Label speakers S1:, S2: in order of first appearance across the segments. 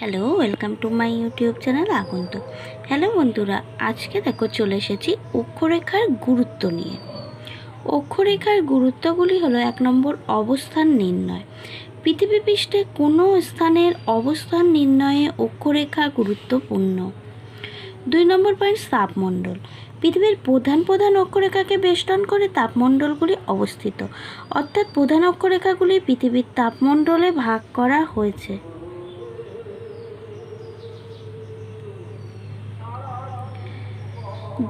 S1: Hello, welcome to my YouTube channel আগন্তুক। Hello বন্ধুরা, আজকে দেখো চলে এসেছি অক্ষরেখার গুরুত্ব নিয়ে। অক্ষরেখার গুরুত্বগুলি হলো 1 নম্বর অবস্থান নির্ণয়। পৃথিবী পৃষ্ঠে কোনো স্থানের অবস্থান নির্ণয়ে অক্ষরেখা গুরুত্বপূর্ণ। 2 নম্বর পয়েন্ট তাপমণ্ডল। পৃথিবীর প্রধান প্রধান অক্ষরেখাকে বেষ্টন করে তাপমণ্ডলগুলি অবস্থিত, অর্থাৎ প্রধান অক্ষরেখাগুলি পৃথিবীর তাপমণ্ডলে ভাগ করা হয়েছে।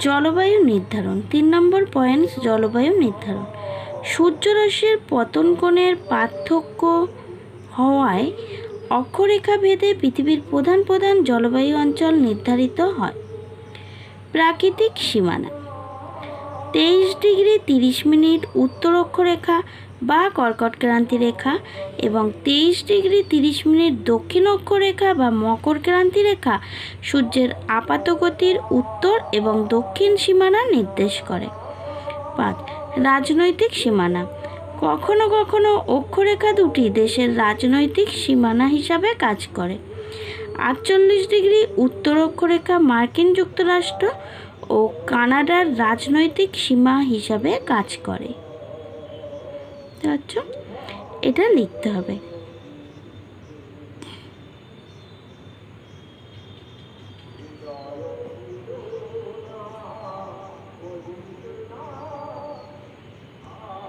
S1: জলবায়ু নির্ধারণ। 3 নম্বর পয়েন্ট জলবায়ু নির্ধারণ। সূর্যরশ্মির পতন কোণের পার্থক্য হওয়ায় অক্ষরেখা ভেদে পৃথিবীর প্রধান প্রধান জলবায়ু অঞ্চল নির্ধারিত হয়। প্রাকৃতিক সীমানা। 23 ডিগ্রি 30 মিনিট উত্তর অক্ষরেখা বা কর্কটক্রান্তি রেখা এবং 23 ডিগ্রি 30 মিনিট দক্ষিণ অক্ষরেখা বা মকরক্রান্তি রেখা সূর্যের আপাতগতির উত্তর এবং দক্ষিণ সীমানা নির্দেশ করে। 5. রাজনৈতিক সীমানা। কখনো কখনো অক্ষরেখা দুটি দেশের রাজনৈতিক সীমানা হিসাবে কাজ করে। 48 ডিগ্রি উত্তর অক্ষরেখা মার্কিন যুক্তরাষ্ট্র ও কানাডার রাজনৈতিক সীমা হিসাবে কাজ করে। আচ্ছা, এটা লিখতে হবে।